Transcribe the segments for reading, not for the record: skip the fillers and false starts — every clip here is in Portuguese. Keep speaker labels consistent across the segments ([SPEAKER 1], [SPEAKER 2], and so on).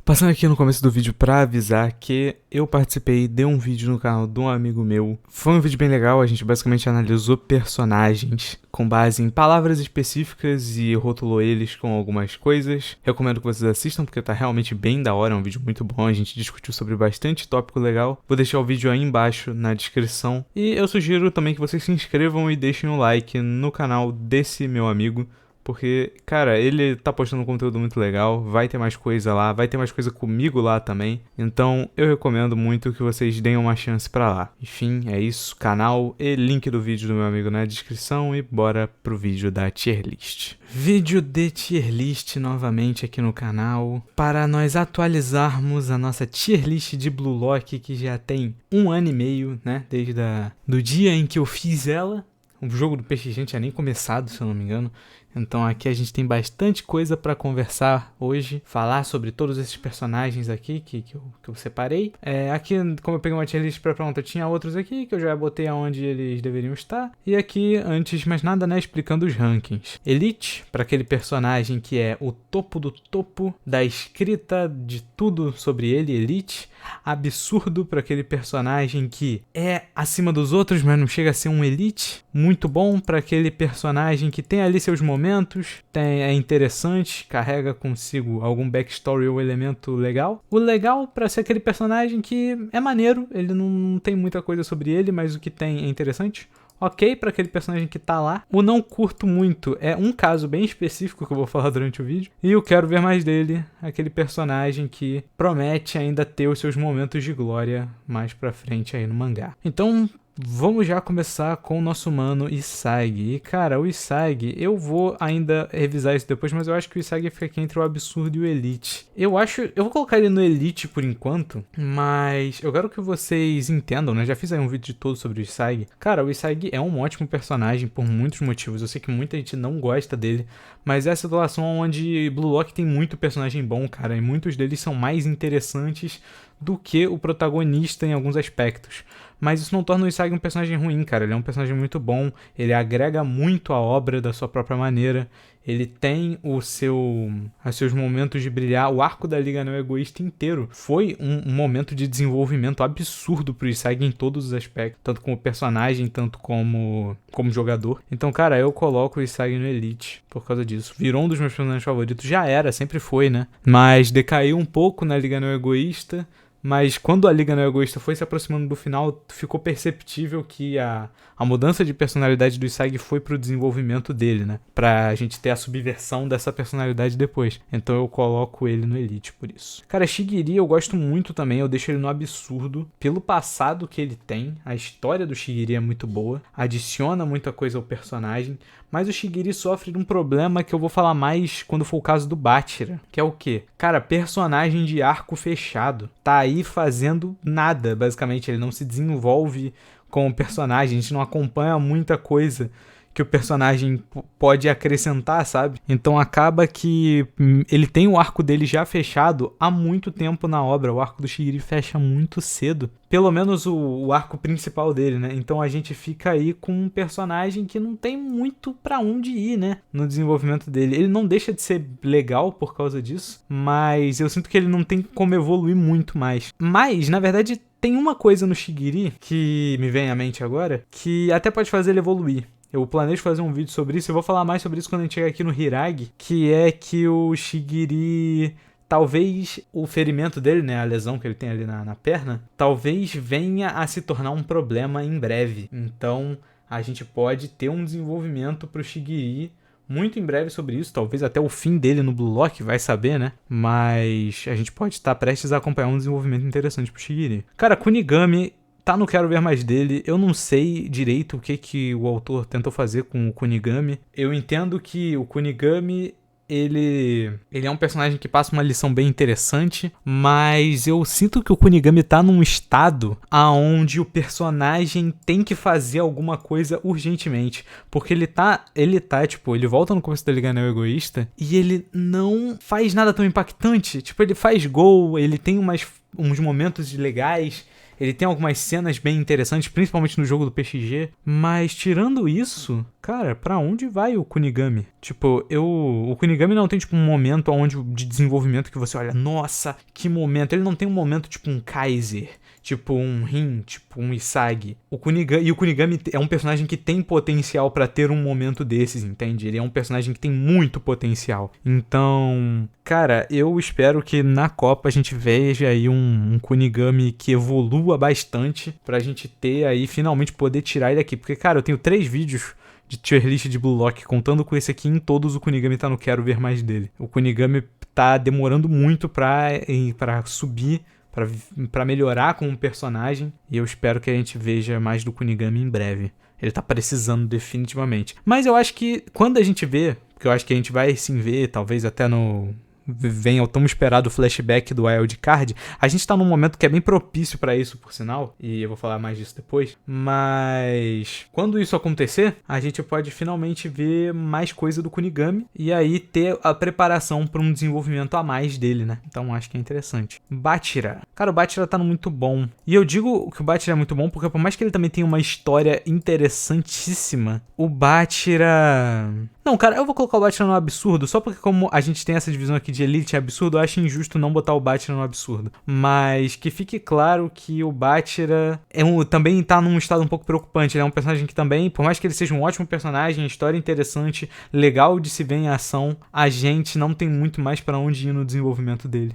[SPEAKER 1] Passando aqui no começo do vídeo pra avisar que eu participei de um vídeo no canal de um amigo meu. Foi um vídeo bem legal, a gente basicamente analisou personagens com base em palavras específicas e rotulou eles com algumas coisas. Recomendo que vocês assistam porque tá realmente bem da hora, é um vídeo muito bom, a gente discutiu sobre bastante tópico legal. Vou deixar o vídeo aí embaixo na descrição. E eu sugiro também que vocês se inscrevam e deixem um like no canal desse meu amigo. Porque, cara, ele tá postando um conteúdo muito legal, vai ter mais coisa lá, vai ter mais coisa comigo lá também. Então, eu recomendo muito que vocês deem uma chance pra lá. Enfim, é isso, canal e link do vídeo do meu amigo na descrição e bora pro vídeo da tier list. Vídeo de tier list novamente aqui no canal, para nós atualizarmos a nossa tier list de Blue Lock, que já tem 1 ano e meio, né, desde do dia em que eu fiz ela. O jogo do Peixe Gigante tinha nem começado, se eu não me engano. Então aqui a gente tem bastante coisa pra conversar hoje. Falar sobre todos esses personagens aqui que eu separei. Aqui, como eu peguei uma tier list pronta, tinha outros aqui que eu já botei aonde eles deveriam estar. E aqui, antes de mais nada, né, explicando os rankings. Elite, para aquele personagem que é o topo do topo da escrita de tudo sobre ele, Elite. Absurdo para aquele personagem que é acima dos outros, mas não chega a ser um elite. Muito bom para aquele personagem que tem ali seus momentos, é interessante, carrega consigo algum backstory ou elemento legal. O legal para ser aquele personagem que é maneiro, ele não tem muita coisa sobre ele, mas o que tem é interessante. Ok para aquele personagem que tá lá. O não curto muito é um caso bem específico que eu vou falar durante o vídeo. E eu quero ver mais dele, aquele personagem que promete ainda ter os seus momentos de glória mais pra frente aí no mangá. Então, vamos já começar com o nosso mano Isagi. E cara, o Isagi, eu vou ainda revisar isso depois, mas eu acho que o Isagi fica aqui entre o absurdo e o Elite. Eu vou colocar ele no Elite por enquanto, mas eu quero que vocês entendam, né? Já fiz aí um vídeo todo sobre o Isagi. Cara, o Isagi é um ótimo personagem por muitos motivos. Eu sei que muita gente não gosta dele, mas é a situação onde Blue Lock tem muito personagem bom, cara, e muitos deles são mais interessantes do que o protagonista em alguns aspectos. Mas isso não torna o Isagi um personagem ruim, cara. Ele é um personagem muito bom, ele agrega muito à obra da sua própria maneira. Ele tem os seus momentos de brilhar. O arco da Liga Não Egoísta inteiro foi um momento de desenvolvimento absurdo pro Isagi em todos os aspectos. Tanto como personagem, tanto como jogador. Então, cara, eu coloco o Isagi no Elite por causa disso. Virou um dos meus personagens favoritos. Já era, sempre foi, né? Mas decaiu um pouco na Liga Não Egoísta. Mas quando a Liga Não Egoísta foi se aproximando do final, ficou perceptível que a mudança de personalidade do Isagi foi pro desenvolvimento dele, né? Pra gente ter a subversão dessa personalidade depois. Então eu coloco ele no Elite por isso. Cara, Shigiri eu gosto muito também, eu deixo ele no absurdo. Pelo passado que ele tem, a história do Shigiri é muito boa, adiciona muita coisa ao personagem. Mas o Shigiri sofre de um problema que eu vou falar mais quando for o caso do Bachira. Que é o quê? Cara, personagem de arco fechado. Tá aí fazendo nada, basicamente. Ele não se desenvolve como personagem. A gente não acompanha muita coisa que o personagem pode acrescentar, sabe? Então acaba que ele tem o arco dele já fechado há muito tempo na obra. O arco do Shigiri fecha muito cedo. Pelo menos o arco principal dele, né? Então a gente fica aí com um personagem que não tem muito pra onde ir, né? No desenvolvimento dele. Ele não deixa de ser legal por causa disso, mas eu sinto que ele não tem como evoluir muito mais. Mas, na verdade, tem uma coisa no Shigiri que me vem à mente agora, que até pode fazer ele evoluir. Eu planejo fazer um vídeo sobre isso, eu vou falar mais sobre isso quando a gente chegar aqui no Hiragi, que é que o Shigiri, talvez o ferimento dele, né, a lesão que ele tem ali na perna, talvez venha a se tornar um problema em breve. Então, a gente pode ter um desenvolvimento pro Shigiri muito em breve sobre isso, talvez até o fim dele no Blue Lock, vai saber, né? Mas a gente pode estar prestes a acompanhar um desenvolvimento interessante pro Shigiri. Cara, Kunigami tá no Quero Ver Mais dele, eu não sei direito o que o autor tentou fazer com o Kunigami. Eu entendo que o Kunigami, ele é um personagem que passa uma lição bem interessante, mas eu sinto que o Kunigami tá num estado aonde o personagem tem que fazer alguma coisa urgentemente, porque ele volta no começo da Liga Não Egoísta e ele não faz nada tão impactante, tipo, ele faz gol, ele tem uns momentos legais, Ele tem algumas cenas bem interessantes, principalmente no jogo do PXG. Mas tirando isso, cara, pra onde vai o Kunigami? Tipo, o Kunigami não tem, tipo, um momento de desenvolvimento que você olha, nossa, que momento. Ele não tem um momento, tipo, um Kaiser, tipo um Rin, tipo um Isagi. O Kunigami é um personagem que tem potencial pra ter um momento desses, entende? Ele é um personagem que tem muito potencial. Então, cara, eu espero que na Copa a gente veja aí um Kunigami que evolua bastante pra gente ter aí, finalmente poder tirar ele daqui. Porque, cara, eu tenho 3 vídeos de tier list de Blue Lock, contando com esse aqui, em todos o Kunigami tá no quero ver mais dele. O Kunigami tá demorando muito pra subir, pra melhorar como personagem, e eu espero que a gente veja mais do Kunigami em breve. Ele tá precisando definitivamente. Mas eu acho que quando a gente vê, porque eu acho que a gente vai sim ver, talvez até venha o tão esperado flashback do Wild Card. A gente tá num momento que é bem propício pra isso, por sinal, e eu vou falar mais disso depois. Mas quando isso acontecer, a gente pode finalmente ver mais coisa do Kunigami e aí ter a preparação pra um desenvolvimento a mais dele, né? Então acho que é interessante. Bátira. Cara, o Bátira tá muito bom. E eu digo que o Bátira é muito bom porque por mais que ele também tenha uma história interessantíssima, o Bátira... Não, cara, eu vou colocar o Bátira no absurdo, só porque como a gente tem essa divisão aqui de Elite e absurdo, eu acho injusto não botar o Bátira no absurdo. Mas que fique claro que o Bátira também tá num estado um pouco preocupante. Ele é um personagem que também, por mais que ele seja um ótimo personagem, história interessante, legal de se ver em ação, a gente não tem muito mais pra onde ir no desenvolvimento dele.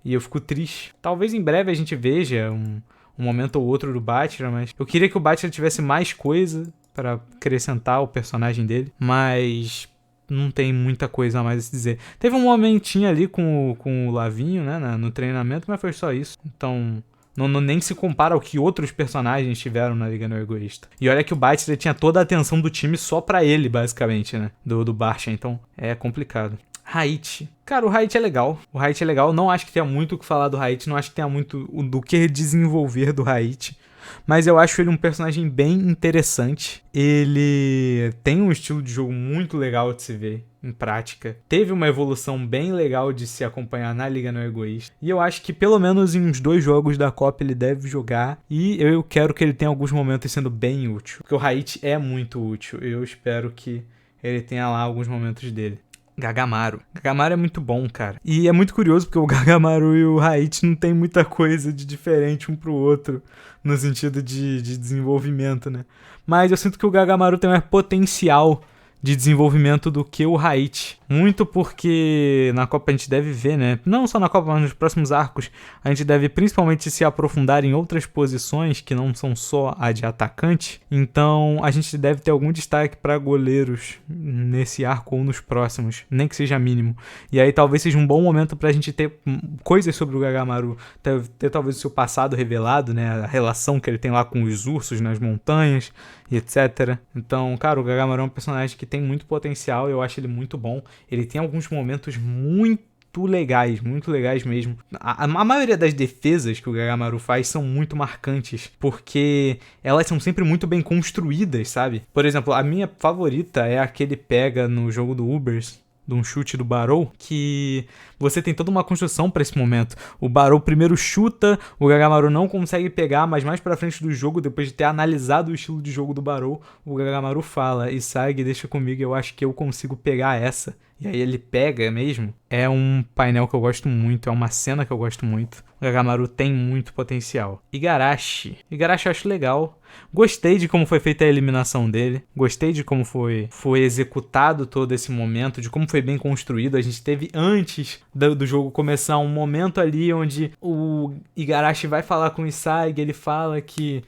[SPEAKER 1] E eu fico triste. Talvez em breve a gente veja um momento ou outro do Bátira, mas eu queria que o Bátira tivesse mais coisa para acrescentar o personagem dele, mas não tem muita coisa a mais a se dizer. Teve um momentinho ali com o Lavinho, né, no treinamento, mas foi só isso. Então, nem se compara ao que outros personagens tiveram na Liga Não Egoísta. E olha que o Bátira tinha toda a atenção do time só pra ele, basicamente, né, do Barça, então é complicado. Raichi. Cara, o Raichi é legal. O Raichi é legal. Não acho que tenha muito o que falar do Raichi. Não acho que tenha muito do que desenvolver do Raichi. Mas eu acho ele um personagem bem interessante. Ele tem um estilo de jogo muito legal de se ver em prática. Teve uma evolução bem legal de se acompanhar na Liga Não Egoísta. E eu acho que pelo menos em uns 2 jogos da Copa ele deve jogar. E eu quero que ele tenha alguns momentos sendo bem útil. Porque o Raichi é muito útil. Eu espero que ele tenha lá alguns momentos dele. Gagamaru. Gagamaru é muito bom, cara. E é muito curioso porque o Gagamaru e o Raichi não tem muita coisa de diferente um pro outro no sentido de desenvolvimento, né? Mas eu sinto que o Gagamaru tem mais potencial de desenvolvimento do que o Raichi. Muito porque na Copa a gente deve ver, né? Não só na Copa, mas nos próximos arcos, a gente deve principalmente se aprofundar em outras posições que não são só a de atacante. Então a gente deve ter algum destaque para goleiros nesse arco ou nos próximos, nem que seja mínimo. E aí talvez seja um bom momento pra gente ter coisas sobre o Gagamaru, ter talvez o seu passado revelado, né? A relação que ele tem lá com os ursos nas montanhas e etc. Então, cara, o Gagamaru é um personagem que tem muito potencial, eu acho ele muito bom. Ele tem alguns momentos muito legais mesmo. A maioria das defesas que o Gagamaru faz são muito marcantes, porque elas são sempre muito bem construídas, sabe? Por exemplo, a minha favorita é a que ele pega no jogo do Ubers, de um chute do Barou, que você tem toda uma construção pra esse momento. O Barou primeiro chuta, o Gagamaru não consegue pegar, mas mais pra frente do jogo, depois de ter analisado o estilo de jogo do Barou, o Gagamaru fala, Isagi, deixa comigo, eu acho que eu consigo pegar essa. E aí ele pega mesmo. É um painel que eu gosto muito, é uma cena que eu gosto muito. O Gagamaru tem muito potencial. Igarashi eu acho legal. Gostei de como foi feita a eliminação dele. Gostei de como foi executado todo esse momento, de como foi bem construído. A gente teve antes do jogo começar um momento ali onde o Igarashi vai falar com o Isagi, ele fala que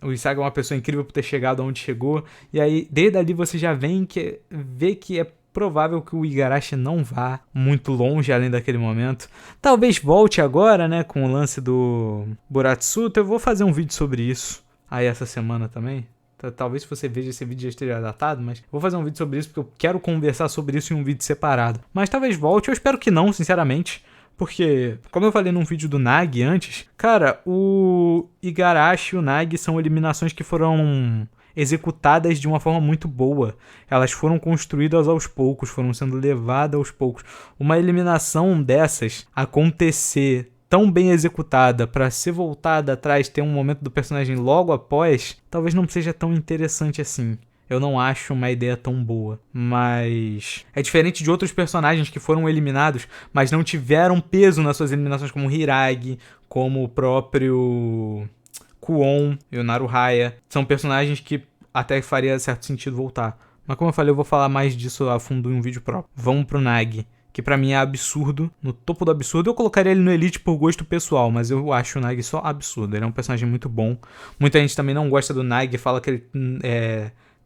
[SPEAKER 1] o Isagi é uma pessoa incrível por ter chegado onde chegou. E aí, desde ali você já vê que é provável que o Igarashi não vá muito longe além daquele momento. Talvez volte agora, né, com o lance do Boratsuta. Eu vou fazer um vídeo sobre isso aí essa semana também. Talvez se você veja esse vídeo já esteja datado, mas vou fazer um vídeo sobre isso porque eu quero conversar sobre isso em um vídeo separado. Mas talvez volte, eu espero que não, sinceramente. Porque, como eu falei num vídeo do Nagi antes, cara, o Igarashi e o Nagi são eliminações que foram executadas de uma forma muito boa. Elas foram construídas aos poucos, foram sendo levadas aos poucos. Uma eliminação dessas acontecer tão bem executada pra ser voltada atrás, ter um momento do personagem logo após, talvez não seja tão interessante assim. Eu não acho uma ideia tão boa, mas é diferente de outros personagens que foram eliminados, mas não tiveram peso nas suas eliminações, como o Hiragi, como o próprio Kuon e o Naruhaya. São personagens que até faria certo sentido voltar. Mas como eu falei, eu vou falar mais disso a fundo em um vídeo próprio. Vamos pro Nagi, que pra mim é absurdo, no topo do absurdo. Eu colocaria ele no Elite por gosto pessoal, mas eu acho o Nagi só absurdo. Ele é um personagem muito bom. Muita gente também não gosta do Nagi, fala que ele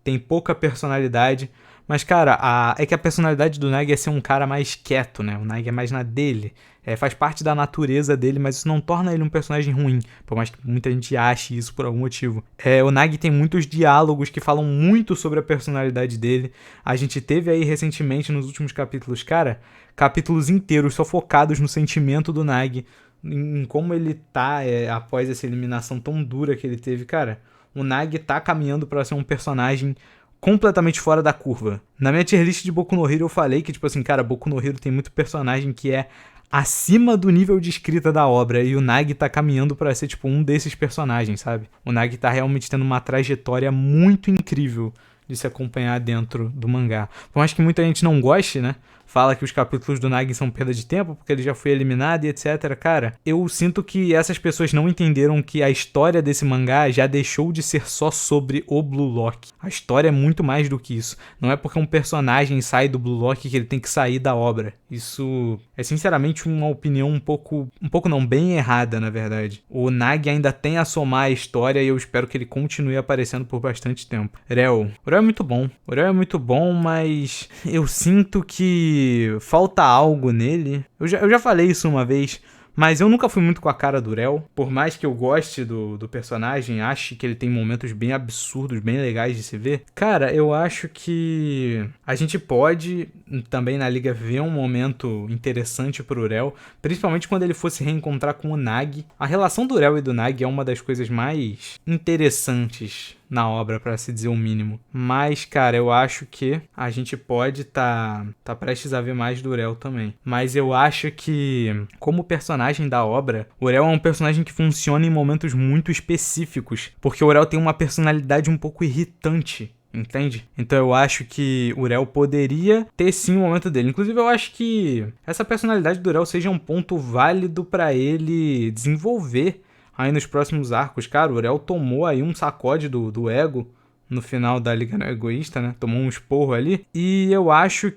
[SPEAKER 1] tem pouca personalidade. Mas, cara, é que a personalidade do Nagi é ser um cara mais quieto, né? O Nagi é mais na dele. Faz parte da natureza dele, mas isso não torna ele um personagem ruim. Por mais que muita gente ache isso por algum motivo. O Nagi tem muitos diálogos que falam muito sobre a personalidade dele. A gente teve aí recentemente, nos últimos capítulos, cara, capítulos inteiros só focados no sentimento do Nagi. Em como ele tá após essa eliminação tão dura que ele teve. Cara, o Nagi tá caminhando pra ser um personagem completamente fora da curva. Na minha tier list de Boku no Hero eu falei que, tipo assim, cara, Boku no Hero tem muito personagem que é acima do nível de escrita da obra, e o Nagi tá caminhando pra ser, tipo, um desses personagens, sabe? O Nagi tá realmente tendo uma trajetória muito incrível de se acompanhar dentro do mangá. Por mais que muita gente não goste, né? Fala que os capítulos do Nagi são perda de tempo, porque ele já foi eliminado e etc. Cara, eu sinto que essas pessoas não entenderam que a história desse mangá já deixou de ser só sobre o Blue Lock. A história é muito mais do que isso. Não é porque um personagem sai do Blue Lock que ele tem que sair da obra. Isso é sinceramente uma opinião um pouco não, bem errada, na verdade. O Nagi ainda tem a somar a história e eu espero que ele continue aparecendo por bastante tempo. O Rel é muito bom. O Rel é muito bom, mas eu sinto que falta algo nele. Eu já falei isso uma vez, mas eu nunca fui muito com a cara do Rel. Por mais que eu goste do personagem, ache que ele tem momentos bem absurdos, bem legais de se ver. Cara, eu acho que a gente pode também na liga ver um momento interessante pro Rel, principalmente quando ele fosse reencontrar com o Nagi. A relação do Rel e do Nagi é uma das coisas mais interessantes na obra, pra se dizer o mínimo. Mas, cara, eu acho que a gente pode tá prestes a ver mais do Rel também. Mas eu acho que, como personagem da obra, o Rel é um personagem que funciona em momentos muito específicos, porque o Rel tem uma personalidade um pouco irritante, entende? Então eu acho que o Rel poderia ter sim o momento dele. Inclusive eu acho que essa personalidade do Rel seja um ponto válido pra ele desenvolver aí nos próximos arcos. Cara, o Rel tomou aí um sacode do ego no final da Liga Egoísta, né? Tomou um esporro ali. E eu achei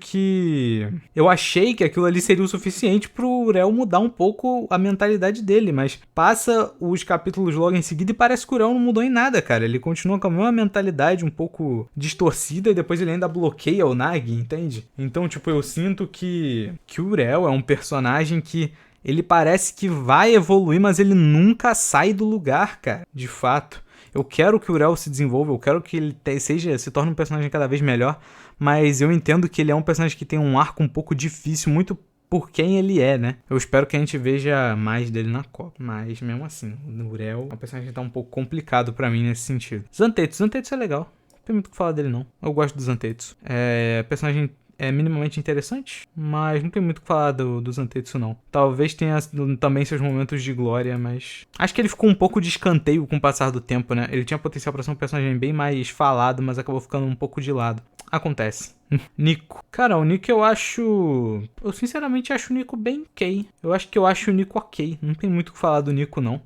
[SPEAKER 1] que aquilo ali seria o suficiente pro Rel mudar um pouco a mentalidade dele, mas passa os capítulos logo em seguida e parece que o Rel não mudou em nada, cara. Ele continua com a mesma mentalidade um pouco distorcida e depois ele ainda bloqueia o Nagi, entende? Então, tipo, eu sinto que o Rel é um personagem que ele parece que vai evoluir, mas ele nunca sai do lugar, cara, de fato. Eu quero que o Rel se desenvolva, eu quero que ele se torne um personagem cada vez melhor, mas eu entendo que ele é um personagem que tem um arco um pouco difícil, muito por quem ele é, né? Eu espero que a gente veja mais dele na Copa, mas mesmo assim, o Rel é um personagem que tá um pouco complicado pra mim nesse sentido. Zantetsu é legal, não tem muito o que falar dele não. Eu gosto do Zantetsu. Personagem minimamente interessante, mas não tem muito o que falar do Zantetsu não. Talvez tenha também seus momentos de glória, mas acho que ele ficou um pouco de escanteio com o passar do tempo, né? Ele tinha potencial pra ser um personagem bem mais falado, mas acabou ficando um pouco de lado. Acontece. Nico. Cara, o Nico eu sinceramente acho o Nico bem ok. Eu acho o Nico ok. Não tem muito o que falar do Nico não.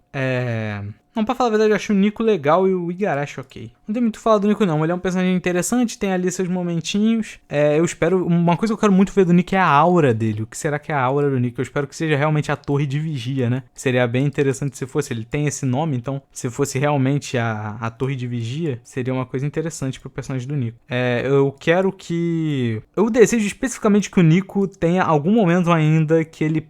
[SPEAKER 1] Não, pra falar a verdade, eu acho o Nico legal e o Igarashi ok. Não tem muito o que falar do Nico não, ele é um personagem interessante, tem ali seus momentinhos. Eu espero, uma coisa que eu quero muito ver do Nico é a aura dele. O que será que é a aura do Nico? Eu espero que seja realmente a torre de vigia, né? Seria bem interessante se fosse, ele tem esse nome, então se fosse realmente a torre de vigia, seria uma coisa interessante pro personagem do Nico. Eu desejo especificamente que o Nico tenha algum momento ainda que ele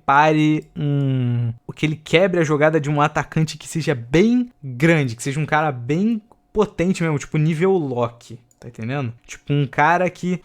[SPEAKER 1] que ele quebre a jogada de um atacante que seja bem grande, que seja um cara bem potente mesmo, tipo nível Loki, tá entendendo? Tipo um cara que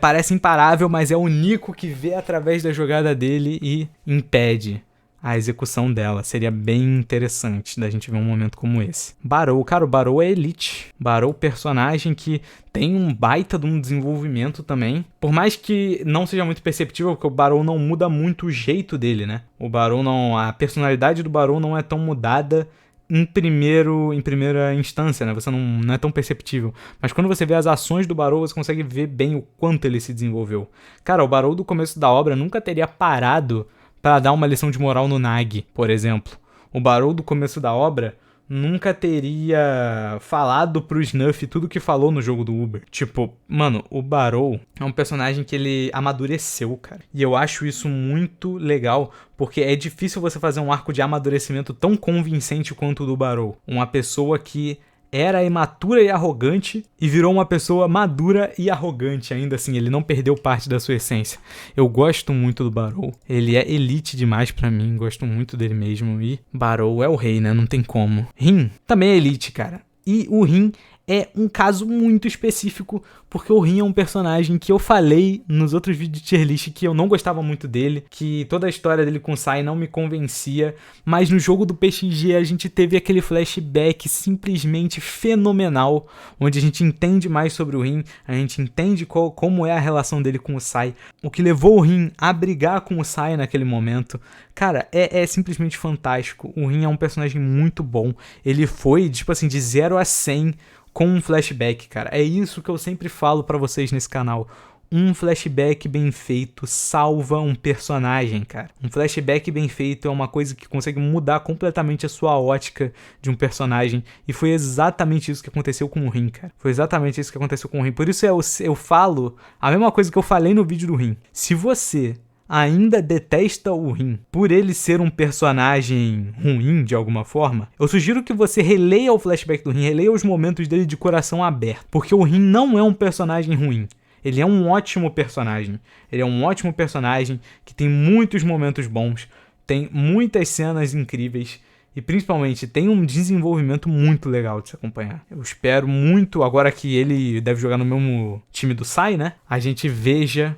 [SPEAKER 1] parece imparável, mas é o Nico que vê através da jogada dele e impede a execução dela. Seria bem interessante da gente ver um momento como esse. Barou, cara, o Barou é elite. Barou, personagem que tem um baita de um desenvolvimento também. Por mais que não seja muito perceptível, porque o Barou não muda muito o jeito dele, né? O Barou não... A personalidade do Barou não é tão mudada em primeira instância, né? Você não é tão perceptível. Mas quando você vê as ações do Barou, você consegue ver bem o quanto ele se desenvolveu. Cara, o Barou do começo da obra nunca teria parado para dar uma lição de moral no Nag, por exemplo. O Barou do começo da obra nunca teria falado pro Snuff tudo que falou no jogo do Uber. Tipo, mano, o Barou é um personagem que ele amadureceu, cara. E eu acho isso muito legal, porque é difícil você fazer um arco de amadurecimento tão convincente quanto o do Barou. Uma pessoa que era imatura e arrogante e virou uma pessoa madura e arrogante. Ainda assim, ele não perdeu parte da sua essência. Eu gosto muito do Barou. Ele é elite demais pra mim. Gosto muito dele mesmo. E Barou é o rei, né? Não tem como. Rin também é elite, cara. E o Rin é um caso muito específico, porque o Rin é um personagem que eu falei nos outros vídeos de tier list que eu não gostava muito dele, que toda a história dele com o Sai não me convencia, mas no jogo do PXG a gente teve aquele flashback simplesmente fenomenal, onde a gente entende mais sobre o Rin, a gente entende como é a relação dele com o Sai, o que levou o Rin a brigar com o Sai naquele momento. Cara, é simplesmente fantástico. O Rin é um personagem muito bom. Ele foi, tipo assim, de 0 a 100 com um flashback, cara. É isso que eu sempre falo pra vocês nesse canal. Um flashback bem feito salva um personagem, cara. Um flashback bem feito é uma coisa que consegue mudar completamente a sua ótica de um personagem. E foi exatamente isso que aconteceu com o Rin, cara. Foi exatamente isso que aconteceu com o Rin. Por isso eu falo a mesma coisa que eu falei no vídeo do Rin. Se você ainda detesta o Rin por ele ser um personagem ruim de alguma forma, eu sugiro que você releia o flashback do Rin, releia os momentos dele de coração aberto, porque o Rin não é um personagem ruim. Ele é um ótimo personagem. Ele é um ótimo personagem que tem muitos momentos bons, tem muitas cenas incríveis e principalmente tem um desenvolvimento muito legal de se acompanhar. Eu espero muito, agora que ele deve jogar no mesmo time do Sai, né? A gente veja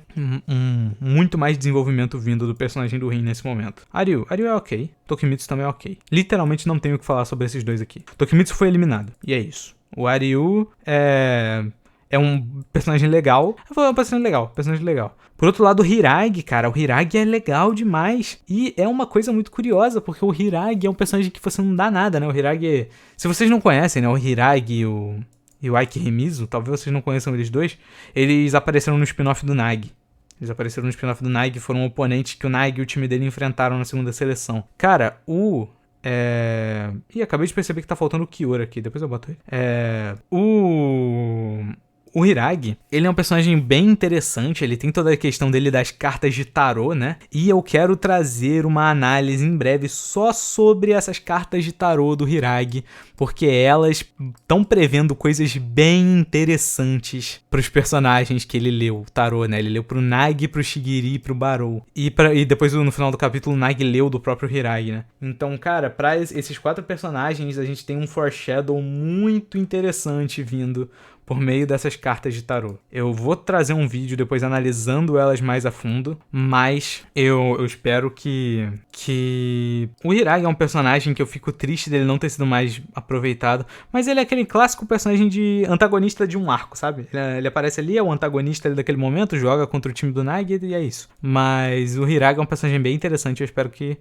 [SPEAKER 1] muito mais desenvolvimento vindo do personagem do Rin nesse momento. Ariu é ok. Tokimitsu também é ok. Literalmente não tenho o que falar sobre esses dois aqui. Tokimitsu foi eliminado. E é isso. O Ariu é um personagem legal. Eu vou falar um personagem legal. Por outro lado, o Hiragi, cara, o Hiragi é legal demais. E é uma coisa muito curiosa, porque o Hiragi é um personagem que você não dá nada, né? O Hiragi, se vocês não conhecem, né? O Hiragi e o Aiki Remizu, talvez vocês não conheçam eles dois, eles apareceram no spin-off do Nag. Eles apareceram no spin-off do Nag, foram oponentes que o Nag e o time dele enfrentaram na segunda seleção. Cara, Ih, acabei de perceber que tá faltando o Kiora aqui, depois eu boto ele. O Hiragi, ele é um personagem bem interessante, ele tem toda a questão dele das cartas de tarô, né? E eu quero trazer uma análise em breve só sobre essas cartas de tarô do Hiragi, porque elas estão prevendo coisas bem interessantes para os personagens que ele leu, o tarô, né? Ele leu pro Nag, pro Shigiri e pro Barou. E depois, no final do capítulo, o Nag leu do próprio Hiragi, né? Então, cara, para esses 4 personagens, a gente tem um foreshadow muito interessante vindo por meio dessas cartas de tarô. Eu vou trazer um vídeo depois analisando elas mais a fundo, mas eu espero que o Hiragi é um personagem que eu fico triste dele não ter sido mais aproveitado, mas ele é aquele clássico personagem de antagonista de um arco, sabe? Ele aparece ali, é o antagonista ali daquele momento, joga contra o time do Nag e é isso. Mas o Hiragi é um personagem bem interessante, eu espero que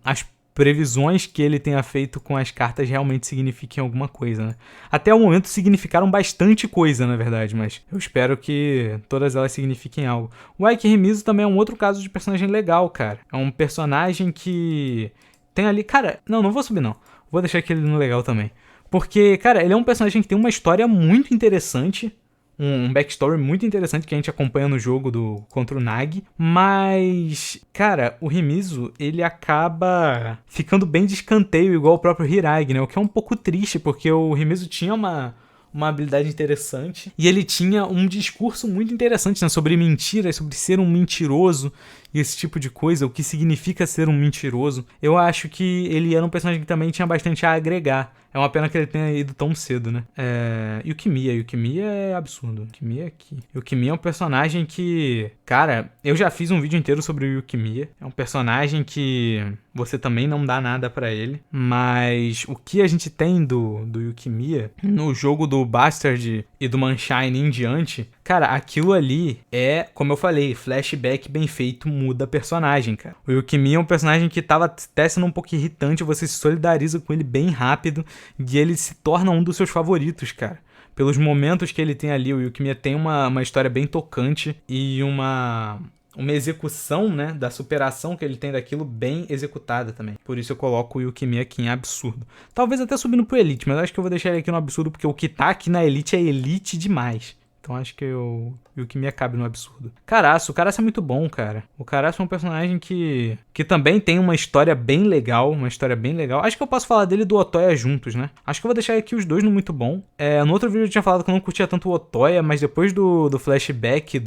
[SPEAKER 1] as previsões que ele tenha feito com as cartas realmente signifiquem alguma coisa, né? Até o momento significaram bastante coisa, na verdade, mas eu espero que todas elas signifiquem algo. O Aiki Remizu também é um outro caso de personagem legal, cara. É um personagem que tem ali... Cara, não vou subir não. Vou deixar aquele no legal também. Porque, cara, ele é um personagem que tem uma história muito interessante, um backstory muito interessante que a gente acompanha no jogo contra o Nag, mas, cara, o Remizu, ele acaba ficando bem de escanteio, igual o próprio Hiragi, né? O que é um pouco triste, porque o Remizu tinha uma habilidade interessante e ele tinha um discurso muito interessante, né? Sobre mentiras, sobre ser um mentiroso, e esse tipo de coisa, o que significa ser um mentiroso, eu acho que ele era um personagem que também tinha bastante a agregar. É uma pena que ele tenha ido tão cedo, né? Yukimiya é absurdo. Yukimiya é um personagem que... Cara, eu já fiz um vídeo inteiro sobre o Yukimiya. É um personagem que você também não dá nada pra ele. Mas o que a gente tem do Yukimiya no jogo do Bastard e do Manshine em diante... Cara, aquilo ali é, como eu falei, flashback bem feito muda personagem, cara. O Yukimiya é um personagem que tava até sendo um pouco irritante, você se solidariza com ele bem rápido e ele se torna um dos seus favoritos, cara. Pelos momentos que ele tem ali, o Yukimiya tem uma história bem tocante e uma execução, né, da superação que ele tem daquilo bem executada também. Por isso eu coloco o Yukimiya aqui em absurdo. Talvez até subindo pro Elite, mas acho que eu vou deixar ele aqui no absurdo porque o que tá aqui na Elite é Elite demais. Então acho que o Yukimiya cabe no absurdo. O Karasu é muito bom, cara. O Karasu é um personagem que também tem uma história bem legal. Acho que eu posso falar dele e do Otoya juntos, né? Acho que eu vou deixar aqui os dois no muito bom. No outro vídeo eu tinha falado que eu não curtia tanto o Otoya, mas depois do flashback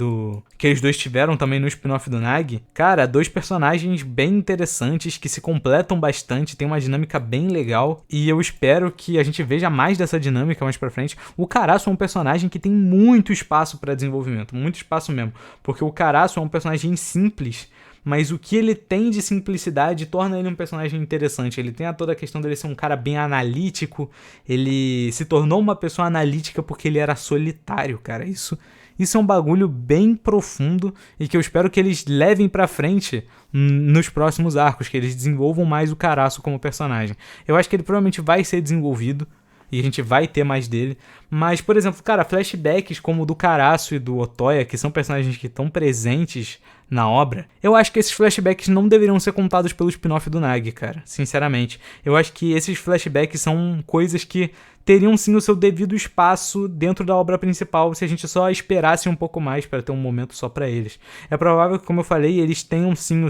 [SPEAKER 1] que eles dois tiveram também no spin-off do Nagi, cara, dois personagens bem interessantes que se completam bastante, tem uma dinâmica bem legal e eu espero que a gente veja mais dessa dinâmica mais pra frente. O Karasu é um personagem que tem muito espaço pra desenvolvimento, muito espaço mesmo, porque o Karasu é um personagem simples, mas o que ele tem de simplicidade torna ele um personagem interessante. Ele tem toda a questão dele ser um cara bem analítico, ele se tornou uma pessoa analítica porque ele era solitário, cara. Isso é um bagulho bem profundo e que eu espero que eles levem pra frente nos próximos arcos, que eles desenvolvam mais o Karasu como personagem. Eu acho que ele provavelmente vai ser desenvolvido e a gente vai ter mais dele. Mas, por exemplo, cara, flashbacks como o do Karasu e do Otoya, que são personagens que estão presentes na obra, eu acho que esses flashbacks não deveriam ser contados pelo spin-off do Nagi, cara, sinceramente. Eu acho que esses flashbacks são coisas que teriam sim o seu devido espaço dentro da obra principal se a gente só esperasse um pouco mais para ter um momento só para eles. É provável que, como eu falei, eles tenham sim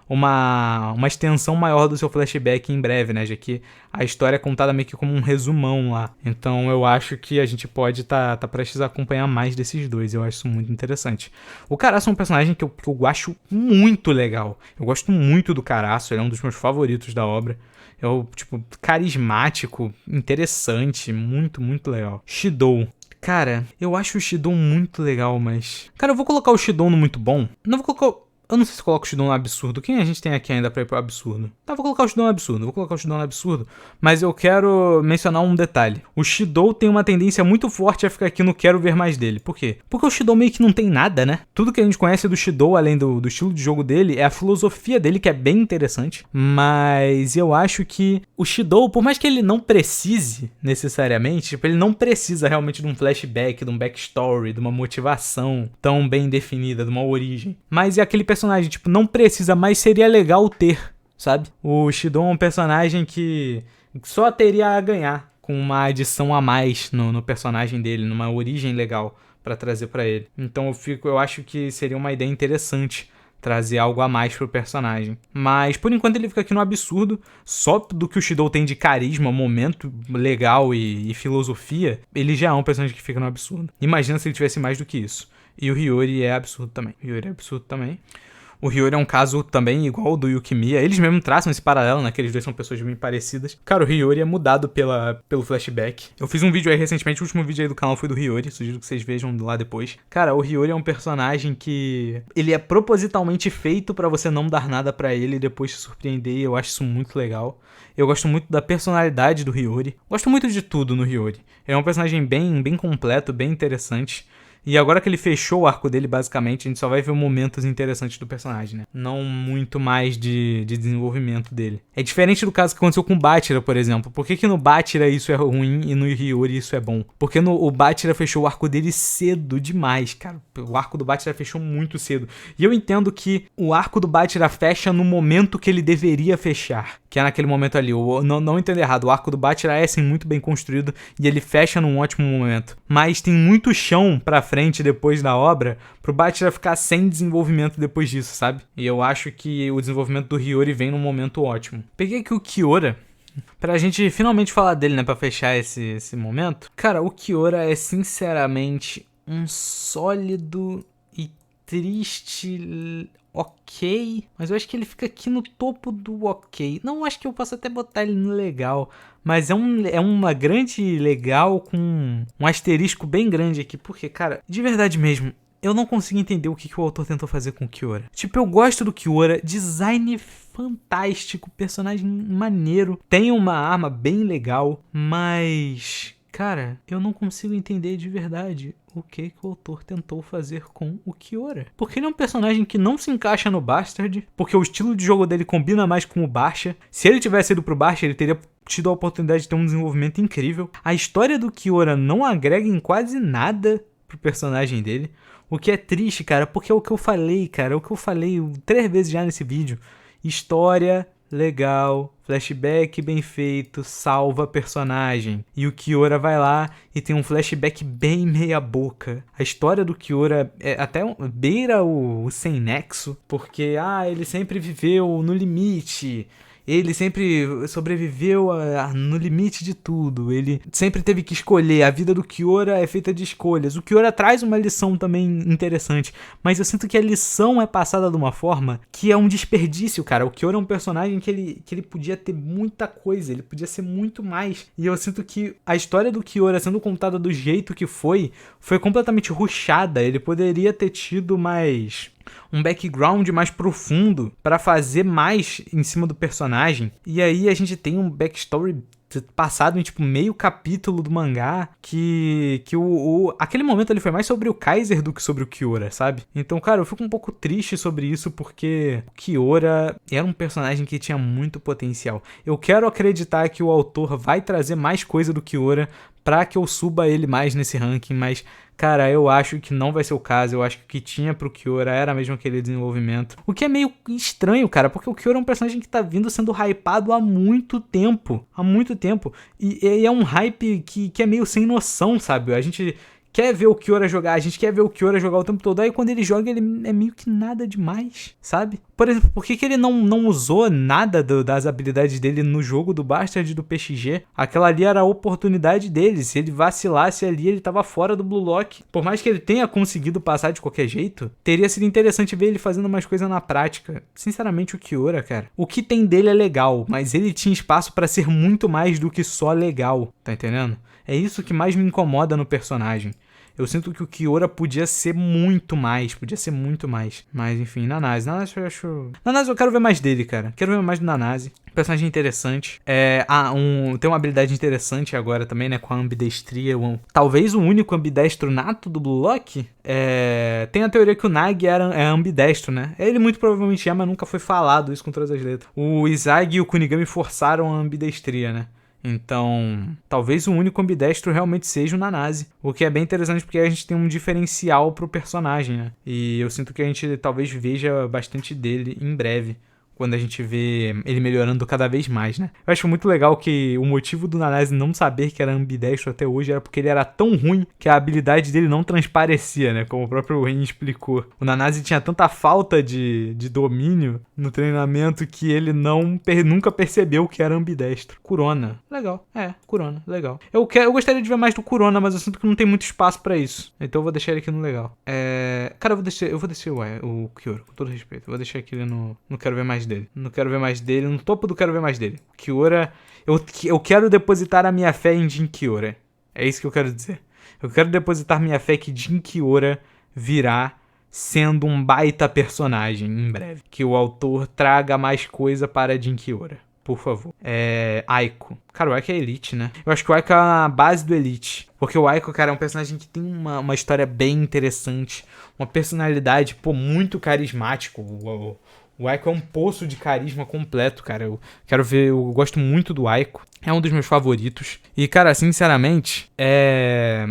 [SPEAKER 1] uma extensão maior do seu flashback em breve, né, já que a história é contada meio que como um resumão lá. Então eu acho que a gente pode tá prestes a acompanhar mais desses dois. Eu acho isso muito interessante. O Karasu é um personagem que eu acho muito legal. Eu gosto muito do Karasu, ele é um dos meus favoritos da obra. É o tipo carismático, interessante, muito, muito legal. Shidou. Cara, eu acho o Shidou muito legal, mas... Cara, eu vou colocar o Shidou no muito bom. Não vou colocar... Eu não sei se coloco o Shidou no absurdo. Quem a gente tem aqui ainda pra ir pro absurdo? Tá, vou colocar o Shidou no absurdo. Mas eu quero mencionar um detalhe. O Shidou tem uma tendência muito forte a ficar aqui no quero ver mais dele. Por quê? Porque o Shidou meio que não tem nada, né? Tudo que a gente conhece do Shidou, além do estilo de jogo dele, é a filosofia dele, que é bem interessante. Mas eu acho que o Shidou, por mais que ele não precise necessariamente, tipo, ele não precisa realmente de um flashback, de um backstory, de uma motivação tão bem definida, de uma origem. Mas é aquele personagem, tipo, não precisa, mas seria legal ter, sabe? O Shidou é um personagem que só teria a ganhar com uma adição a mais no personagem dele, numa origem legal pra trazer pra ele. Então eu acho que seria uma ideia interessante trazer algo a mais pro personagem. Mas, por enquanto, ele fica aqui no absurdo. Só do que o Shidou tem de carisma, momento legal e filosofia, ele já é um personagem que fica no absurdo. Imagina se ele tivesse mais do que isso. E o Hiyori é absurdo também. O Hiyori é um caso também igual ao do Yukimiya. Eles mesmo traçam esse paralelo, né? Que eles dois são pessoas bem parecidas. Cara, o Hiyori é mudado pelo flashback. Eu fiz um vídeo aí recentemente, o último vídeo aí do canal foi do Hiyori. Sugiro que vocês vejam lá depois. Cara, o Hiyori é um personagem que... ele é propositalmente feito pra você não dar nada pra ele e depois se surpreender. E eu acho isso muito legal. Eu gosto muito da personalidade do Hiyori. Gosto muito de tudo no Hiyori. Ele é um personagem bem completo, bem interessante. E agora que ele fechou o arco dele, basicamente, a gente só vai ver momentos interessantes do personagem, né? Não muito mais de desenvolvimento dele. É diferente do caso que aconteceu com o Bátira, por exemplo. Por que no Bátira isso é ruim e no Hiyori isso é bom? Porque o Bátira fechou o arco dele cedo demais, cara. O arco do Bátira fechou muito cedo. E eu entendo que o arco do Bátira fecha no momento que ele deveria fechar. Que é naquele momento ali. Não entendo errado. O arco do Bátira é, sim, muito bem construído. E ele fecha num ótimo momento. Mas tem muito chão pra frente depois da obra pro Bátira ficar sem desenvolvimento depois disso, sabe? E eu acho que o desenvolvimento do Hiyori vem num momento ótimo. Peguei aqui o Kiora pra gente finalmente falar dele, né? Pra fechar esse momento. Cara, o Kiora é sinceramente um sólido e triste ok, mas eu acho que ele fica aqui no topo do ok. Não, acho que eu posso até botar ele no legal, mas é uma grande legal com um asterisco bem grande aqui, porque, cara, de verdade mesmo, eu não consigo entender o que o autor tentou fazer com o Kiora. Tipo, eu gosto do Kiora, design fantástico, personagem maneiro, tem uma arma bem legal, mas, cara, eu não consigo entender de verdade o que o autor tentou fazer com o Kiora. Porque ele é um personagem que não se encaixa no Bastard, porque o estilo de jogo dele combina mais com o Basha. Se ele tivesse ido pro Basha, ele teria tido a oportunidade de ter um desenvolvimento incrível. A história do Kiora não agrega em quase nada pro personagem dele, o que é triste, cara, porque é o que eu falei, cara, é o que eu falei 3 vezes já nesse vídeo. História legal, flashback bem feito, salva personagem. E o Kiora vai lá e tem um flashback bem meia boca. A história do Kiora é até beira o sem nexo, porque ele sempre viveu no limite. Ele sempre sobreviveu no limite de tudo. Ele sempre teve que escolher. A vida do Kiora é feita de escolhas. O Kiora traz uma lição também interessante, mas eu sinto que a lição é passada de uma forma que é um desperdício, cara. O Kiora é um personagem que ele podia ter muita coisa, ele podia ser muito mais. E eu sinto que a história do Kiora sendo contada do jeito que foi completamente rushada. Ele poderia ter tido um background mais profundo pra fazer mais em cima do personagem. E aí a gente tem um backstory passado em tipo meio capítulo do mangá que aquele momento ali foi mais sobre o Kaiser do que sobre o Kiora, sabe? Então, cara, eu fico um pouco triste sobre isso porque o Kiora era um personagem que tinha muito potencial. Eu quero acreditar que o autor vai trazer mais coisa do Kiora pra que eu suba ele mais nesse ranking, mas, cara, eu acho que não vai ser o caso. Eu acho que o que tinha pro Kiora era mesmo aquele desenvolvimento. O que é meio estranho, cara, porque o Kiora é um personagem que tá vindo sendo hypado há muito tempo. Há muito tempo. E é um hype que é meio sem noção, sabe? A gente quer ver o Kiora jogar, a gente quer ver o Kiora jogar o tempo todo. Aí quando ele joga, ele é meio que nada demais, sabe? Por exemplo, por que ele não usou nada das habilidades dele no jogo do Bastard e do PXG? Aquela ali era a oportunidade dele. Se ele vacilasse ali, ele tava fora do Blue Lock. Por mais que ele tenha conseguido passar de qualquer jeito, teria sido interessante ver ele fazendo mais coisa na prática. Sinceramente, o Kiora, cara, o que tem dele é legal, mas ele tinha espaço pra ser muito mais do que só legal, tá entendendo? É isso que mais me incomoda no personagem. Eu sinto que o Kiora podia ser muito mais. Mas, enfim, Nanase eu acho... Nanase eu quero ver mais dele, cara. Quero ver mais do Nanase. Personagem interessante. Tem uma habilidade interessante agora também, né? Com a ambidestria. Talvez o único ambidestro nato do Blue Lock. Tem a teoria que o Nagi é ambidestro, né? Ele muito provavelmente mas nunca foi falado isso com todas as letras. O Izagi e o Kunigami forçaram a ambidestria, né? Então, talvez o único ambidestro realmente seja o Nanase. O que é bem interessante porque a gente tem um diferencial pro personagem, né? E eu sinto que a gente talvez veja bastante dele em breve, quando a gente vê ele melhorando cada vez mais, né? Eu acho muito legal que o motivo do Nanase não saber que era ambidestro até hoje era porque ele era tão ruim que a habilidade dele não transparecia, né? Como o próprio Ren explicou. O Nanase tinha tanta falta de domínio no treinamento que ele nunca percebeu que era ambidestro. Kurona. Legal. Kurona. Legal. Eu gostaria de ver mais do Kurona, mas eu sinto que não tem muito espaço pra isso. Então eu vou deixar ele aqui no legal. Cara, eu vou deixar o Kiora, com todo respeito. Eu vou deixar aqui ele no... Não quero ver mais dele. Não quero ver mais dele. No topo do quero ver mais dele. Kiora... Eu quero depositar a minha fé em Jin Kiora. É isso que eu quero dizer. Eu quero depositar minha fé que Jin Kiora virá sendo um baita personagem em breve. Que o autor traga mais coisa para Jin Kiora. Por favor. Aiko. Cara, o Aiko é Elite, né? Eu acho que o Aiko é a base do Elite. Porque o Aiko, cara, é um personagem que tem uma história bem interessante. Uma personalidade, muito carismático. O Aiko é um poço de carisma completo, cara. Eu quero ver, eu gosto muito do Aiko. É um dos meus favoritos. E, cara, sinceramente,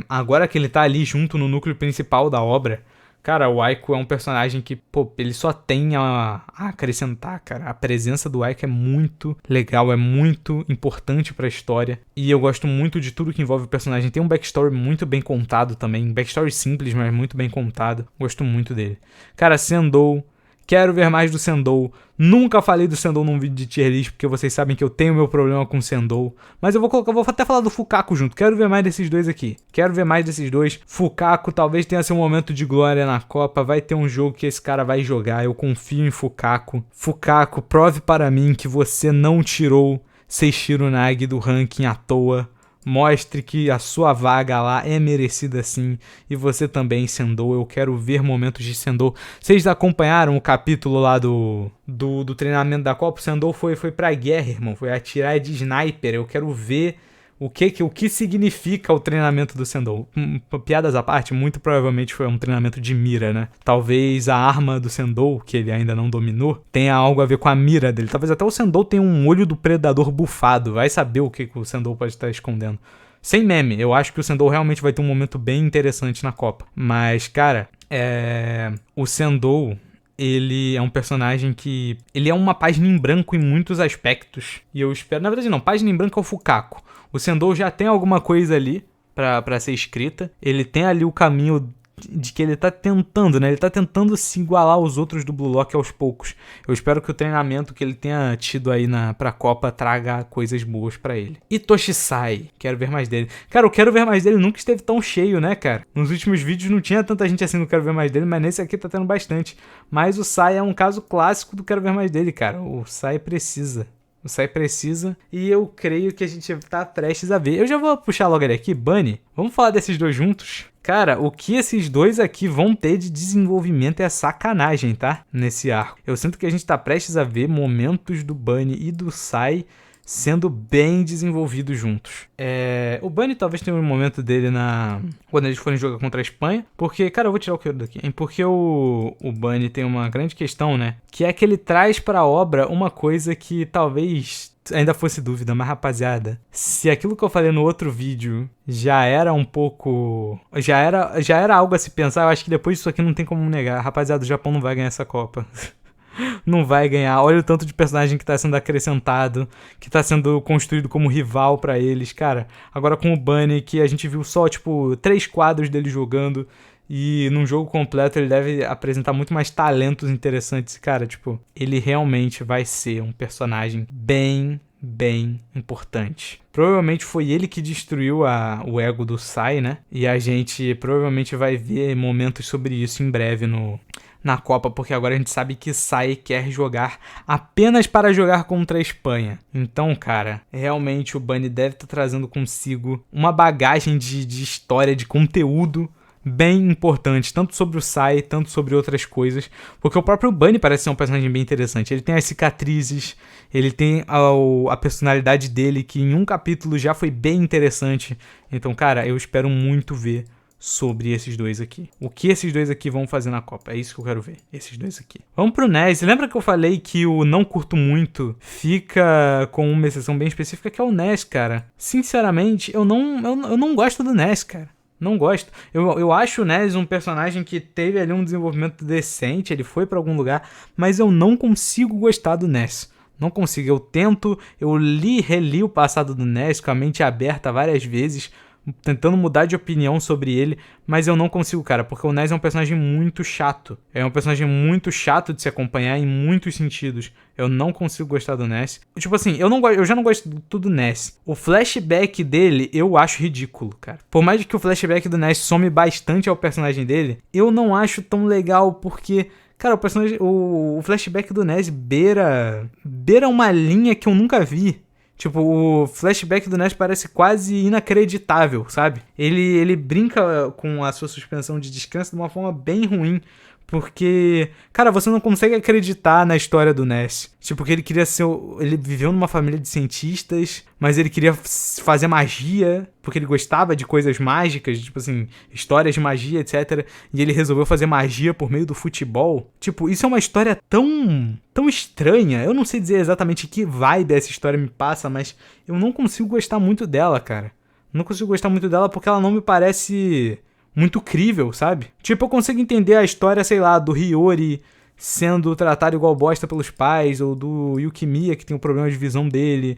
[SPEAKER 1] agora que ele tá ali junto no núcleo principal da obra, cara, o Aiko é um personagem que, ele só tem a acrescentar, cara. A presença do Aiko é muito legal, é muito importante pra história. E eu gosto muito de tudo que envolve o personagem. Tem um backstory muito bem contado também. Backstory simples, mas muito bem contado. Gosto muito dele. Cara, Sendou, Quero ver mais do Sendou. Nunca falei do Sendou num vídeo de tier list, porque vocês sabem que eu tenho meu problema com o Sendou. Mas eu vou até falar do Fukaku junto. Quero ver mais desses dois aqui. Quero ver mais desses dois. Fukaku talvez tenha seu momento de glória na Copa. Vai ter um jogo que esse cara vai jogar. Eu confio em Fukaku. Fukaku, prove para mim que você não tirou Seishiro Nagi do ranking à toa. Mostre que a sua vaga lá é merecida sim. E você também, Sendou. Eu quero ver momentos de Sendou. Vocês acompanharam o capítulo lá do treinamento da Copa? O Sendou foi pra guerra, irmão. Foi atirar de sniper. Eu quero ver o que significa o treinamento do Sendou. Piadas à parte, muito provavelmente foi um treinamento de mira, né? Talvez a arma do Sendou, que ele ainda não dominou, tenha algo a ver com a mira dele. Talvez até o Sendou tenha um olho do predador bufado. Vai saber o que o Sendou pode estar escondendo. Sem meme, eu acho que o Sendou realmente vai ter um momento bem interessante na Copa. Mas, cara, o Sendou, ele é um personagem que... ele é uma página em branco em muitos aspectos. E eu espero... na verdade não, página em branco é o Fukaku. O Sendou já tem alguma coisa ali pra ser escrita. Ele tem ali o caminho de que ele tá tentando, né? Ele tá tentando se igualar aos outros do Blue Lock aos poucos. Eu espero que o treinamento que ele tenha tido aí pra Copa traga coisas boas pra ele. E Toshisai, quero ver mais dele. Cara, o Quero Ver Mais Dele nunca esteve tão cheio, né, cara? Nos últimos vídeos não tinha tanta gente assim no Quero Ver Mais Dele, mas nesse aqui tá tendo bastante. Mas o Sai é um caso clássico do Quero Ver Mais Dele, cara. O Sai precisa. O Sai precisa e eu creio que a gente tá prestes a ver. Eu já vou puxar logo ele aqui, Bunny. Vamos falar desses dois juntos? Cara, o que esses dois aqui vão ter de desenvolvimento é sacanagem, tá? Nesse arco. Eu sinto que a gente tá prestes a ver momentos do Bunny e do Sai sendo bem desenvolvidos juntos. O Bunny talvez tenha um momento dele quando eles forem jogar contra a Espanha. Porque, cara, eu vou tirar o Kyoto daqui. Porque o Bunny tem uma grande questão, né? Que é que ele traz pra obra uma coisa que talvez ainda fosse dúvida. Mas, rapaziada, se aquilo que eu falei no outro vídeo já era um pouco... Já era algo a se pensar, eu acho que depois disso aqui não tem como negar. Rapaziada, o Japão não vai ganhar essa Copa. Não vai ganhar. Olha o tanto de personagem que tá sendo acrescentado, que tá sendo construído como rival pra eles, cara. Agora com o Bunny, que a gente viu só, 3 quadros dele jogando, e num jogo completo ele deve apresentar muito mais talentos interessantes. Cara, ele realmente vai ser um personagem bem importante. Provavelmente foi ele que destruiu o ego do Sai, né? E a gente provavelmente vai ver momentos sobre isso em breve na Copa, porque agora a gente sabe que Sai quer jogar apenas para jogar contra a Espanha. Então, cara, realmente o Bunny deve estar trazendo consigo uma bagagem de história, de conteúdo bem importante, tanto sobre o Sai, tanto sobre outras coisas, porque o próprio Bunny parece ser um personagem bem interessante. Ele tem as cicatrizes, ele tem a personalidade dele, que em um capítulo já foi bem interessante. Então, cara, eu espero muito ver sobre esses dois aqui. O que esses dois aqui vão fazer na Copa? É isso que eu quero ver. Esses dois aqui. Vamos pro Ness. Lembra que eu falei que o não curto muito fica com uma exceção bem específica, que é o Ness, cara? Sinceramente, eu não gosto do Ness, cara. Não gosto. Eu acho o Ness um personagem que teve ali um desenvolvimento decente, ele foi pra algum lugar, mas eu não consigo gostar do Ness. Não consigo. Eu reli o passado do Ness com a mente aberta várias vezes, tentando mudar de opinião sobre ele, mas eu não consigo, cara, porque o Ness é um personagem muito chato. É um personagem muito chato de se acompanhar em muitos sentidos. Eu não consigo gostar do Ness. Eu já não gosto do Ness. O flashback dele eu acho ridículo, cara. Por mais que o flashback do Ness some bastante ao personagem dele, eu não acho tão legal, porque... Cara, o flashback do Ness beira uma linha que eu nunca vi. O flashback do Ness parece quase inacreditável, sabe? Ele brinca com a sua suspensão de descanso de uma forma bem ruim, porque, cara, você não consegue acreditar na história do Ness. Que ele queria ser... Ele viveu numa família de cientistas, mas ele queria fazer magia, porque ele gostava de coisas mágicas, histórias de magia, etc. E ele resolveu fazer magia por meio do futebol. Isso é uma história tão estranha. Eu não sei dizer exatamente que vibe essa história me passa, mas eu não consigo gostar muito dela, cara. Não consigo gostar muito dela porque ela não me parece muito crível, sabe? Eu consigo entender a história, sei lá, do Hiyori sendo tratado igual bosta pelos pais, ou do Yukimiya, que tem um problema de visão dele,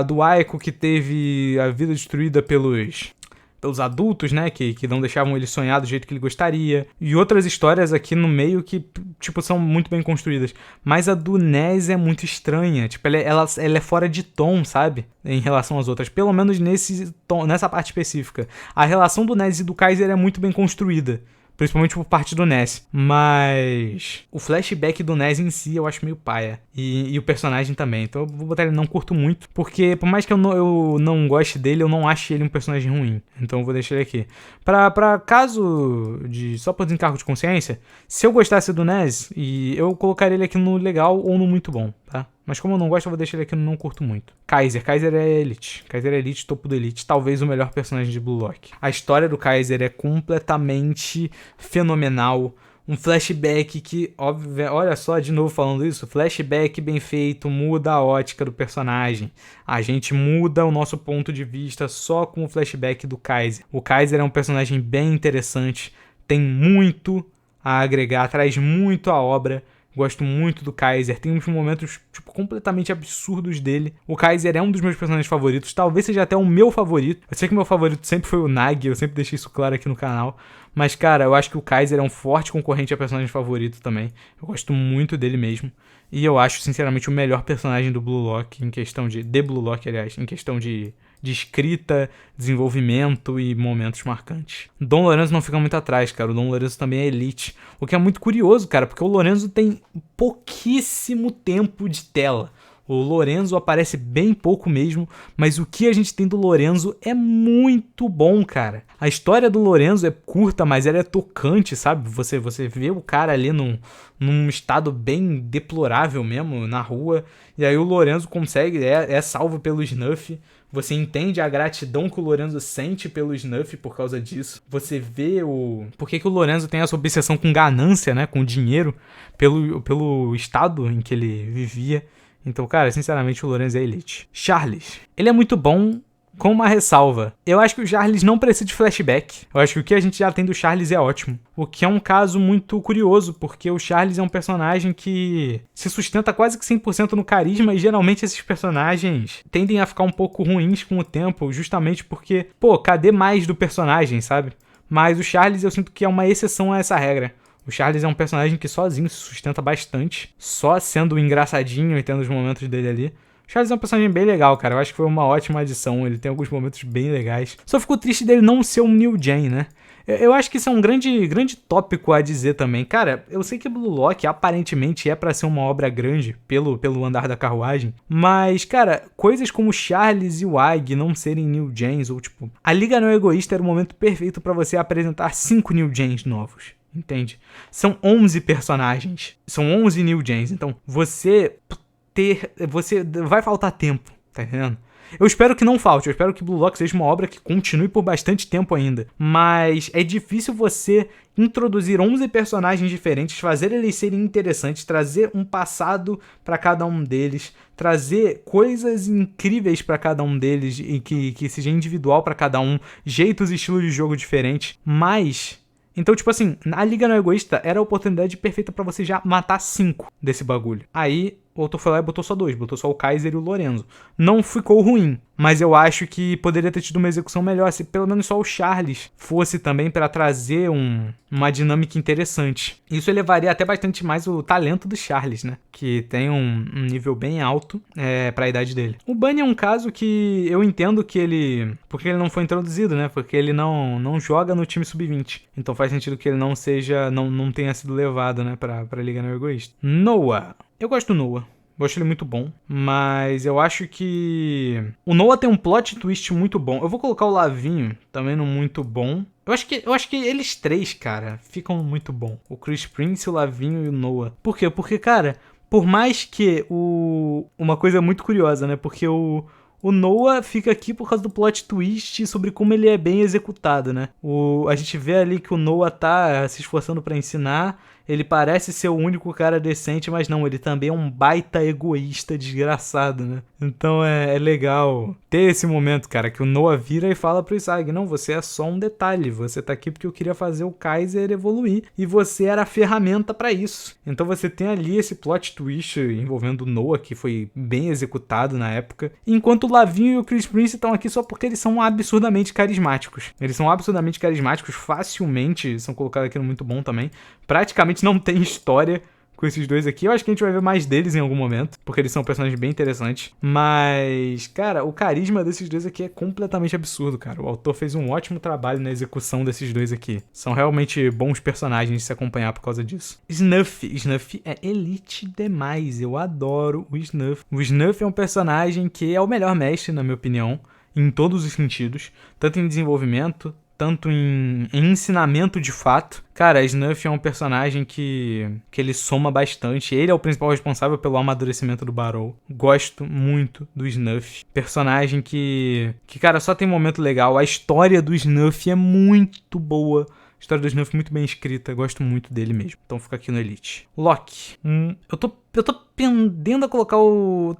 [SPEAKER 1] do Aiko, que teve a vida destruída pelos adultos, né, que não deixavam ele sonhar do jeito que ele gostaria. E outras histórias aqui no meio que, tipo, são muito bem construídas. Mas a do Ness é muito estranha. Tipo, ela é fora de tom, sabe? Em relação às outras. Pelo menos nessa parte específica. A relação do Ness e do Kaiser é muito bem construída. Principalmente por parte do Ness. Mas o flashback do Ness em si eu acho meio paia. E o personagem também. Então eu vou botar ele não curto muito. Porque por mais que eu não goste dele, eu não acho ele um personagem ruim. Então eu vou deixar ele aqui. Pra caso de... Só por desencargo de consciência. Se eu gostasse do Ness, eu colocaria ele aqui no legal ou no muito bom, tá? Mas como eu não gosto, eu vou deixar ele aqui no não curto muito. Kaiser é Elite. Kaiser é Elite, topo do Elite. Talvez o melhor personagem de Blue Lock. A história do Kaiser é completamente fenomenal. Um flashback que, óbvio, olha só, de novo falando isso, flashback bem feito, muda a ótica do personagem. A gente muda o nosso ponto de vista só com o flashback do Kaiser. O Kaiser é um personagem bem interessante, tem muito a agregar, traz muito à obra. Gosto muito do Kaiser, tem uns momentos tipo, completamente absurdos dele. O Kaiser é um dos meus personagens favoritos, talvez seja até o meu favorito. Eu sei que meu favorito sempre foi o Nagi, eu sempre deixei isso claro aqui no canal. Mas, cara, eu acho que o Kaiser é um forte concorrente a personagem favorito também. Eu gosto muito dele mesmo. E eu acho, sinceramente, o melhor personagem do Blue Lock, de Blue Lock, aliás, em questão de escrita, desenvolvimento e momentos marcantes. Dom Lorenzo não fica muito atrás, cara. O Dom Lorenzo também é elite. O que é muito curioso, cara, porque o Lorenzo tem pouquíssimo tempo de tela. O Lorenzo aparece bem pouco mesmo, mas o que a gente tem do Lorenzo é muito bom, cara. A história do Lorenzo é curta, mas ela é tocante, sabe? Você vê o cara ali num estado bem deplorável mesmo, na rua, e aí o Lorenzo consegue, é salvo pelo Snuff. Você entende a gratidão que o Lorenzo sente pelo Snuff por causa disso. Você vê por que o Lorenzo tem essa obsessão com ganância, né? Com dinheiro, pelo estado em que ele vivia. Então, cara, sinceramente, o Lorenzo é elite. Charles. Ele é muito bom, com uma ressalva. Eu acho que o Charles não precisa de flashback. Eu acho que o que a gente já tem do Charles é ótimo. O que é um caso muito curioso, porque o Charles é um personagem que se sustenta quase que 100% no carisma, e geralmente esses personagens tendem a ficar um pouco ruins com o tempo, justamente porque, cadê mais do personagem, sabe? Mas o Charles eu sinto que é uma exceção a essa regra. O Charles é um personagem que sozinho se sustenta bastante, só sendo engraçadinho e tendo os momentos dele ali. O Charles é um personagem bem legal, cara. Eu acho que foi uma ótima adição, ele tem alguns momentos bem legais. Só ficou triste dele não ser um New Gen, né? Eu acho que isso é um grande tópico a dizer também. Cara, eu sei que Blue Lock aparentemente é pra ser uma obra grande pelo andar da carruagem, mas, cara, coisas como Charles e o Ag não serem New Gens, ou tipo, a Liga Não Egoísta era o momento perfeito pra você apresentar 5 New Gens novos. Entende? São 11 personagens. São 11 New Gens. Então, você vai faltar tempo, tá entendendo? Eu espero que não falte. Eu espero que Blue Lock seja uma obra que continue por bastante tempo ainda. Mas é difícil você introduzir 11 personagens diferentes, fazer eles serem interessantes, trazer um passado pra cada um deles, trazer coisas incríveis pra cada um deles e que seja individual pra cada um, jeitos e estilos de jogo diferentes. Mas... Então, tipo assim, a Liga Não Egoísta era a oportunidade perfeita pra você já matar 5 desse bagulho. Aí, o autor foi lá e botou só 2, botou só o Kaiser e o Lorenzo. Não ficou ruim, mas eu acho que poderia ter tido uma execução melhor se pelo menos só o Charles fosse também pra trazer uma dinâmica interessante. Isso elevaria até bastante mais o talento do Charles, né? Que tem um nível bem alto pra idade dele. O Bunny é um caso que eu entendo que ele... Porque ele não foi introduzido, né? Porque ele não joga no time sub-20. Então faz sentido que ele não tenha sido levado, né? Pra Liga Não Egoísta. Noah. Eu gosto do Noah. Eu acho ele muito bom, mas eu acho que o Noah tem um plot twist muito bom. Eu vou colocar o Lavinho também no muito bom. Eu acho que eles três, cara, ficam muito bom. O Chris Prince, o Lavinho e o Noah. Por quê? Porque, cara, por mais que uma coisa muito curiosa, né? Porque o Noah fica aqui por causa do plot twist sobre como ele é bem executado, né? A gente vê ali que o Noah tá se esforçando pra ensinar Ele parece ser o único cara decente, mas não, ele também é um baita egoísta desgraçado, né? Então é legal ter esse momento, cara, que o Noah vira e fala pro Isagi, não, você é só um detalhe, você tá aqui porque eu queria fazer o Kaiser evoluir e você era a ferramenta pra isso. Então você tem ali esse plot twist envolvendo o Noah, que foi bem executado na época, enquanto o Lavinho e o Chris Prince estão aqui só porque eles são absurdamente carismáticos. Eles são absurdamente carismáticos, facilmente são colocados aqui no Muito Bom também. Praticamente não tem história com esses dois aqui. Eu acho que a gente vai ver mais deles em algum momento, porque eles são personagens bem interessantes. Mas, cara, o carisma desses dois aqui é completamente absurdo, cara. O autor fez um ótimo trabalho na execução desses dois aqui. São realmente bons personagens de se acompanhar por causa disso. Snuffy é elite demais. Eu adoro o Snuffy. O Snuffy é um personagem que é o melhor mestre, na minha opinião, em todos os sentidos. Tanto em desenvolvimento, tanto em ensinamento de fato. Cara, Snuffy é um personagem que ele soma bastante. Ele é o principal responsável pelo amadurecimento do Barou. Gosto muito do Snuffy. Personagem que, cara, só tem momento legal. A história do Snuffy é muito boa. A história do Snuffy muito bem escrita. Gosto muito dele mesmo. Então fica aqui no Elite. Loki. Eu tô tendendo a colocar o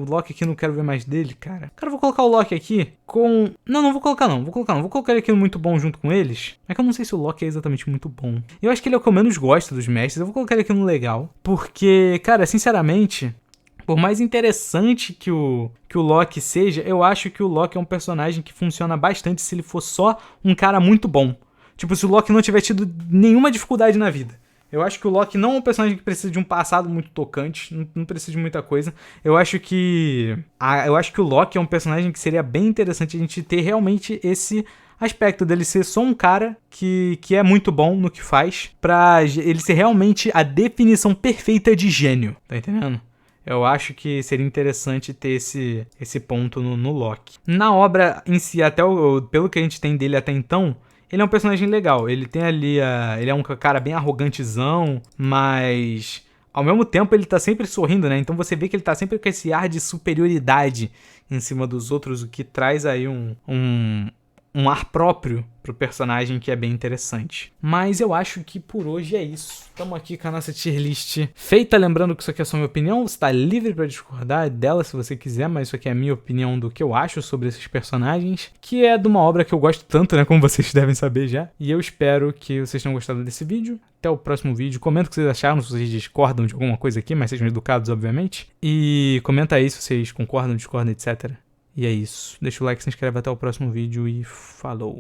[SPEAKER 1] Loki aqui, não quero ver mais dele, cara. Cara, eu vou colocar o Loki aqui com... Não vou colocar não. Vou colocar ele aqui no Muito Bom junto com eles. É que eu não sei se o Loki é exatamente muito bom. Eu acho que ele é o que eu menos gosto dos mestres. Eu vou colocar ele aqui no legal. Porque, cara, sinceramente, por mais interessante que o Loki seja, eu acho que o Loki é um personagem que funciona bastante se ele for só um cara muito bom. Tipo, se o Loki não tiver tido nenhuma dificuldade na vida. Eu acho que o Loki não é um personagem que precisa de um passado muito tocante, não precisa de muita coisa. Eu acho que o Loki é um personagem que seria bem interessante a gente ter realmente esse aspecto dele ser só um cara que é muito bom no que faz, pra ele ser realmente a definição perfeita de gênio, tá entendendo? Eu acho que seria interessante ter esse ponto no Loki. Na obra em si, pelo que a gente tem dele até então, ele é um personagem legal. Ele tem ali ele é um cara bem arrogantezão, mas ao mesmo tempo ele tá sempre sorrindo, né? Então você vê que ele tá sempre com esse ar de superioridade em cima dos outros, o que traz aí um ar próprio pro personagem que é bem interessante. Mas eu acho que por hoje é isso. Estamos aqui com a nossa tier list feita. Lembrando que isso aqui é só minha opinião. Você está livre para discordar dela se você quiser, mas isso aqui é a minha opinião do que eu acho sobre esses personagens, que é de uma obra que eu gosto tanto, né? Como vocês devem saber já. E eu espero que vocês tenham gostado desse vídeo. Até o próximo vídeo. Comenta o que vocês acharam, se vocês discordam de alguma coisa aqui, mas sejam educados, obviamente. E comenta aí se vocês concordam, discordam, etc. E é isso. Deixa o like, se inscreve, até o próximo vídeo e falou!